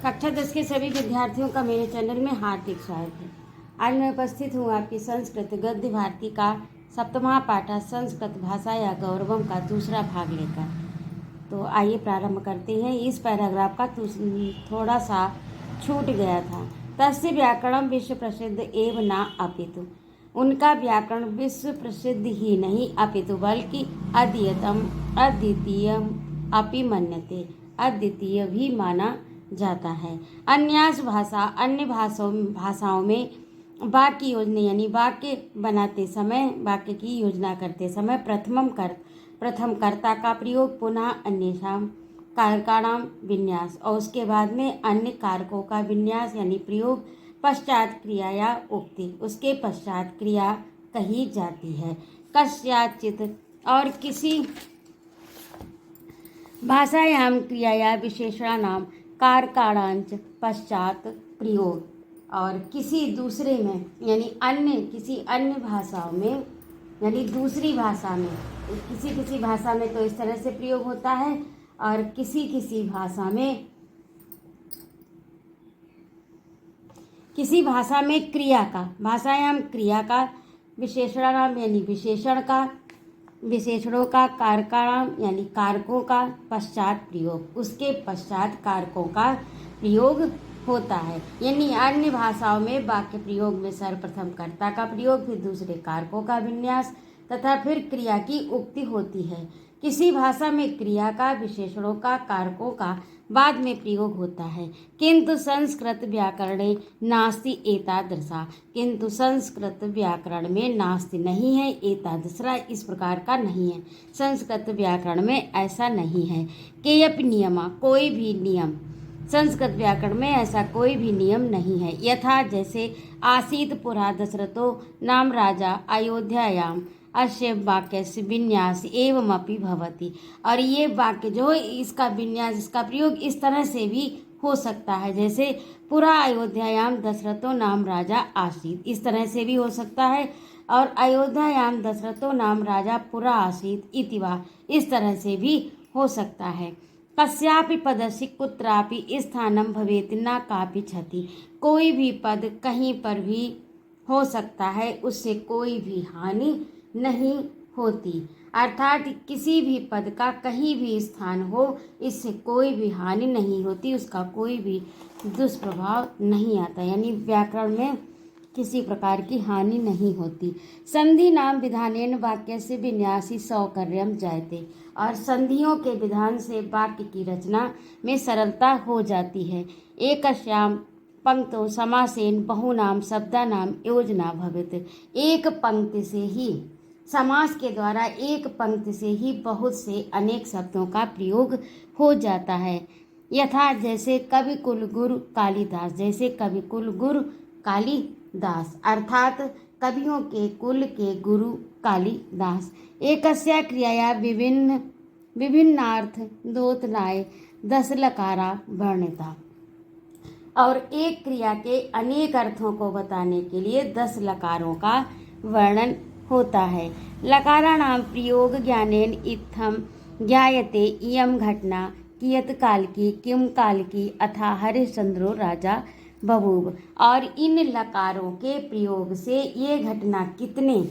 कक्षा 10 के सभी विद्यार्थियों का मेरे चैनल में हार्दिक स्वागत है। आज मैं उपस्थित हूँ आपकी संस्कृत गद्य भारती का सप्तमा पाठ संस्कृत भाषा या गौरवम का दूसरा भाग लेकर। तो आइए प्रारंभ करते हैं। इस पैराग्राफ का थोड़ा सा छूट गया था। तस्य व्याकरणम विश्व प्रसिद्ध एव न अपितु, उनका व्याकरण विश्व प्रसिद्ध ही नहीं अपितु बल्कि अद्वितीय अपि मन्यते, अद्वितीय भी माना जाता है। अन्यास भाषा, अन्य भाषाओं में वाक्य योजना यानी वाक्य बनाते समय, वाक्य की योजना करते समय प्रथम कर्ता का प्रयोग, पुनः अन्येषां कारकाणाम विन्यास और उसके बाद में अन्य कारकों का विन्यास यानी प्रयोग, पश्चात क्रिया या उक्ति, उसके पश्चात क्रिया कही जाती है। कस्याचित और किसी भाषायाम क्रियाया विशेषणानाम कारकाणांच पश्चात प्रयोग और किसी दूसरे में यानी किसी अन्य भाषाओं में यानी दूसरी भाषा में, किसी भाषा में तो इस तरह से प्रयोग होता है और किसी भाषा में क्रिया का, भाषायाम क्रिया का विशेषणानाम यानी विशेषणों का, कारकाणाम यानी कारकों का, पश्चात प्रयोग, उसके पश्चात कारकों का प्रयोग होता है। यानी अन्य भाषाओं में वाक्य प्रयोग में सर्वप्रथम कर्ता का प्रयोग, फिर दूसरे कारकों का विन्यास तथा फिर क्रिया की उक्ति होती है। किसी भाषा में क्रिया का, विशेषणों का, कारकों का बाद में प्रयोग होता है। किंतु संस्कृत व्याकरणे नास्ति एतादृशा, किंतु संस्कृत व्याकरण में नास्ति नहीं है, एतादृशा इस प्रकार का नहीं है। संस्कृत व्याकरण में ऐसा नहीं है। केयपि नियमा, कोई भी नियम, संस्कृत व्याकरण में ऐसा कोई भी नियम नहीं है। यथा जैसे आसीत पुरा दशरथो नाम राजा अयोध्यायाम अस्य वाक्य से विन्यास एवं अपि भवति, और ये वाक्य जो इसका विन्यास, इसका प्रयोग इस तरह से भी हो सकता है। जैसे पुरा अयोध्यायाम दशरथो नाम राजा आसीत, इस तरह से भी हो सकता है। और अयोध्यायाम दशरथो नाम राजा पुरा आसीत इति वा, इस तरह से भी हो सकता है। कस्यापि पदस्य कुत्रापि स्थानम भवेत् न कापि क्षति, कोई भी पद कहीं पर भी हो सकता है, उससे कोई भी हानि नहीं होती। अर्थात किसी भी पद का कहीं भी स्थान हो, इससे कोई भी हानि नहीं होती, उसका कोई भी दुष्प्रभाव नहीं आता, यानी व्याकरण में किसी प्रकार की हानि नहीं होती। संधि नाम विधानेन वाक्य से विन्यासी सौकर्यम जायते, और संधियों के विधान से वाक्य की रचना में सरलता हो जाती है। एकस्याम पंक्तो समासेन बहुनाम शब्दानाम योजना भवेत्, एक पंक्ति से ही, समास के द्वारा एक पंक्ति से ही बहुत से अनेक शब्दों का प्रयोग हो जाता है। यथा जैसे कवि कुल गुरु कालिदास, जैसे कवि कुल गुरु कालिदास, अर्थात कवियों के कुल के गुरु कालिदास। एकस्या क्रियाया विभिन्नार्थ दोतनाय 10 लकारा वर्णिता, और एक क्रिया के अनेक अर्थों को बताने के लिए 10 लकारों का वर्णन होता है। लकाराणाम प्रयोग ज्ञानेन इत्थम ज्ञायते इयम घटना कियत काल की, किम काल की, अथा हरिश्चंद्रो राजा बभूव, और इन लकारों के प्रयोग से ये घटना कितने,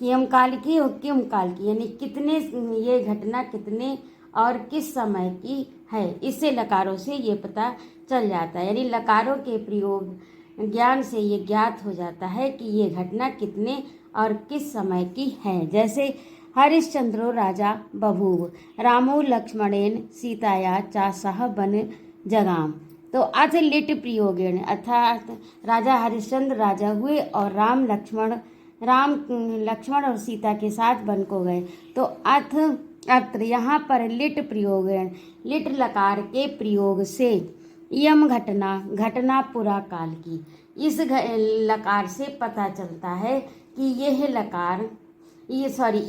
कियम काल की और किम काल की, यानी कितने, ये घटना कितने और किस समय की है, इससे लकारों से ये पता चल जाता है। यानी लकारों के प्रयोग ज्ञान से ये ज्ञात हो जाता है कि ये घटना कितने और किस समय की है। जैसे हरिश्चंद्रो राजा बभूव, रामो लक्ष्मणेन सीताया चा सह वन जगाम, तो अथ लिट प्रयोगेण, अर्थात राजा हरिश्चंद्र राजा हुए और राम लक्ष्मण और सीता के साथ वन को गए। तो अत्र यहाँ पर लिट प्रयोगेण, लिट लकार के प्रयोग से, यम घटना पुरा काल की, इस लकार से पता चलता है कि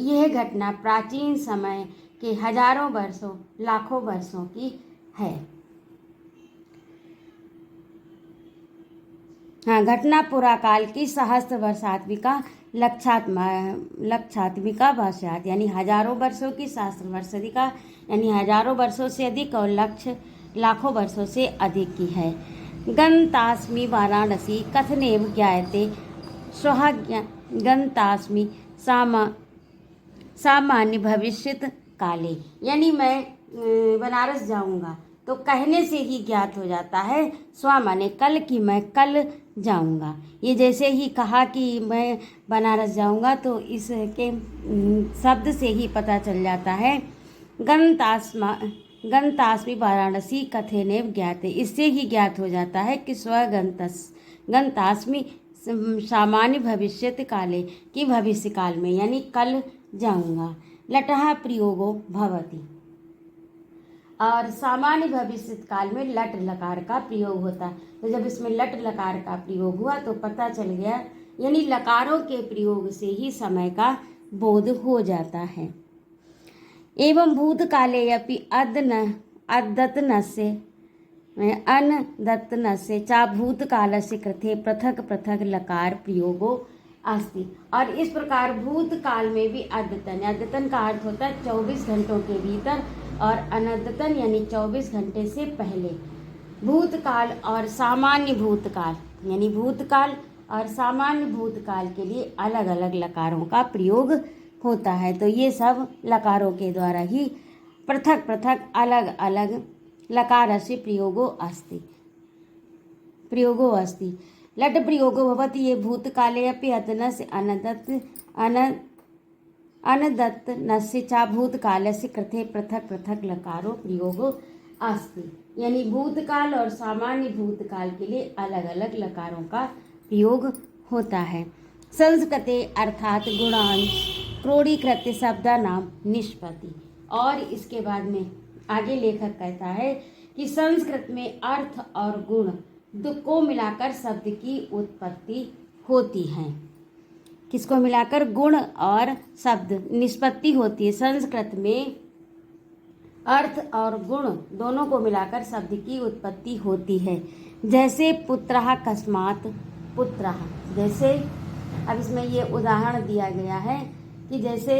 यह घटना प्राचीन समय के हजारों वर्षों, लाखों वर्षों की है। हाँ, घटना पुरा काल की सहस्त्र वर्षात्मिका लक्षात्मिका भाष्यात, यानी हजारों वर्षों की, सहस्त्र वर्ष अधिका यानी हजारों वर्षों से अधिक, और लक्ष्य लाखों वर्षों से अधिक की है। गन्तास्मि वाराणसी कथनेव ज्ञायते श्वः गन्तास्मि सामान्य भविष्यत काले। यानी मैं बनारस जाऊंगा तो कहने से ही ज्ञात हो जाता है, स्वा माने कल, कि मैं कल जाऊंगा। ये जैसे ही कहा कि मैं बनारस जाऊंगा तो इसके शब्द से ही पता चल जाता है। गन्तास्मि वाराणसी कथनेव ज्ञाते, इससे ही ज्ञात हो जाता है कि गन्तास्मि सामान्य भविष्यत काले, कि भविष्य काल में यानी कल जाऊंगा। लटः प्रयोगो भवति, और सामान्य भविष्य काल में लट लकार का प्रयोग होता है। तो जब इसमें लट लकार का प्रयोग हुआ तो पता चल गया, यानी लकारों के प्रयोग से ही समय का बोध हो जाता है। एवं भूतकाले अपि अनदत्तनस्य चा भूतकालस्य कृते पृथक पृथक लकार प्रयोगो अस्ति। और इस प्रकार भूतकाल में भी अद्यतन का अर्थ होता है 24 घंटों के भीतर, और अनद्यतन यानी 24 घंटे से पहले। भूतकाल और सामान्य भूतकाल यानी भूतकाल और सामान्य भूतकाल के लिए अलग अलग लकारों का प्रयोग होता है। तो ये सब लकारों के द्वारा ही पृथक पृथक अलग अलग लकारस्य प्रयोगो अस्ति। लट प्रयोगो भवति ये भूतकाले अपि अदनस्य अनदत्तनस्य चा भूतकालस्य कृते पृथक पृथक लकारो प्रयोगो अस्ति। यानी भूतकाल और सामान्य भूतकाल के लिए अलग अलग लकारों का प्रयोग होता है। संस्कृते अर्थात गुणांश क्रोडीकृत्य शब्दानाम निष्पत्ति। और इसके बाद में आगे लेखक कहता है कि संस्कृत में अर्थ और गुण को मिलाकर शब्द की उत्पत्ति होती है। किसको मिलाकर? गुण और शब्द निष्पत्ति होती है। संस्कृत में अर्थ और गुण दोनों को मिलाकर शब्द की उत्पत्ति होती है। जैसे पुत्रः कस्मात् पुत्रः, जैसे अब इसमें ये उदाहरण दिया गया है कि जैसे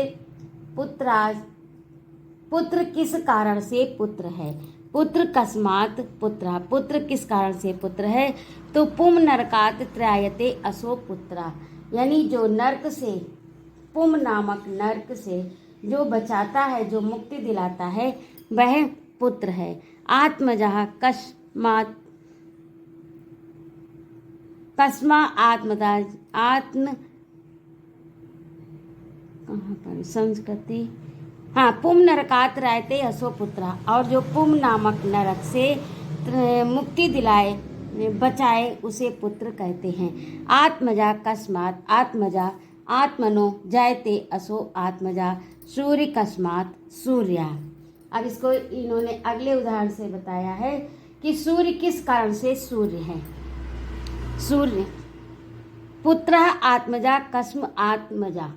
पुत्र किस कारण से पुत्र है, पुत्र कस्मात् पुत्र, पुत्र किस कारण से पुत्र है, तो पुम नरकात त्रायते असो पुत्रा, यानी जो नरक से, पुम नामक नरक से जो बचाता है, जो मुक्ति दिलाता है, वह पुत्र है। आत्मजः कस्मा आत्मदाज आत्म कहाँ पर संस्कृति, हाँ, पुम नरकात रायते असो पुत्रा, और जो पुम नामक नरक से मुक्ति दिलाए, बचाए, उसे पुत्र कहते हैं। आत्मजा कस्मात् आत्मजा आत्मनो जायते असो आत्मजा सूर्य कस्मात् सूर्या। अब इसको इन्होंने अगले उदाहरण से बताया है कि सूर्य किस कारण से सूर्य है। सूर्य पुत्र आत्मजा कस्म आत्मजा,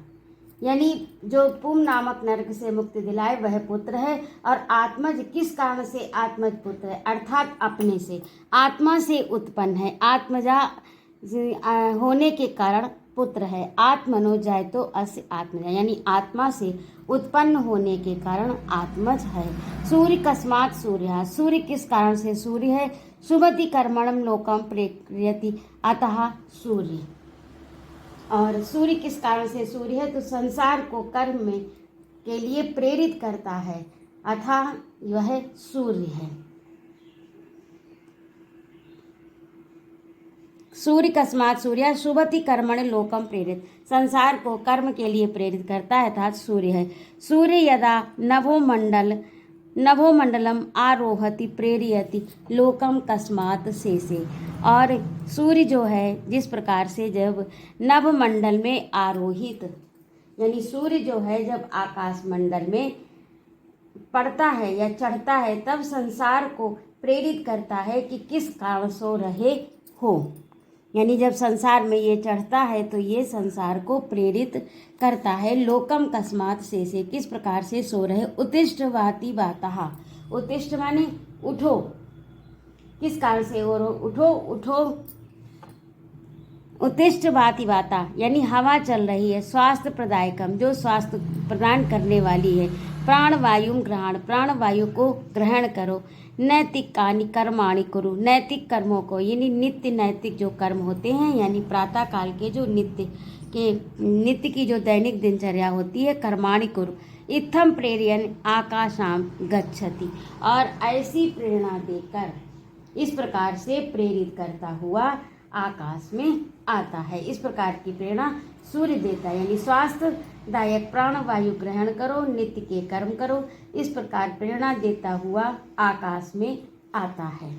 यानी जो पुम नामक नरक से मुक्ति दिलाए वह पुत्र है, और आत्मज किस कारण से आत्मज पुत्र है, अर्थात अपने से, आत्मा से उत्पन्न है, आत्मजा होने के कारण पुत्र है। आत्मनो जाय तो अस्य आत्मजा, यानी आत्मा से उत्पन्न होने के कारण आत्मज है। सूर्य कस्मात् सूर्य, सूर्य किस कारण से सूर्य है, शुभति कर्मणम लोकम प्रेरयति अतः सूर्य, और सूर्य किस कारण से सूर्य है, तो संसार को कर्म में के लिए प्रेरित करता है, अतः यह सूर्य है। सूर्य कस्मात् सूर्य शुभति कर्मण लोकम प्रेरित, संसार को कर्म के लिए प्रेरित करता है, अर्थात सूर्य है। सूर्य यदा नभोमंडलम आरोहति प्रेरयति लोकम कस्मात् शेषे, और सूर्य जो है जिस प्रकार से जब नभमंडल में आरोहित, यानी सूर्य जो है जब आकाश मंडल में पड़ता है या चढ़ता है, तब संसार को प्रेरित करता है कि किस कारण सो रहे हो, यानी जब संसार में ये चढ़ता है तो ये संसार को प्रेरित करता है। लोकम कस्मात् शेषे, किस प्रकार से सो रहे। उत्तिष्ठ वाति वातः, उत्तिष्ठ माने उठो, किस कारण से उठो उठो। उत्तिष्ठ वाति वाता, यानी हवा चल रही है, स्वास्थ्य प्रदायकम, जो स्वास्थ्य प्रदान करने वाली है। प्राणवायु ग्रहण, प्राणवायु को ग्रहण करो। नैतिकानि कर्माणि कुरु, नैतिक कर्मों को यानी नित्य नैतिक जो कर्म होते हैं यानी प्रातः काल के जो नित्य की जो दैनिक दिनचर्या होती है, कर्माणि कुरु। इत्थम प्रेरयन् आकाशाम गच्छति, और ऐसी प्रेरणा देकर इस प्रकार से प्रेरित करता हुआ आकाश में आता है। इस प्रकार की प्रेरणा सूर्य देता है, यानी स्वास्थ्यदायक प्राणवायु ग्रहण करो, नित्य के कर्म करो, इस प्रकार प्रेरणा देता हुआ आकाश में आता है।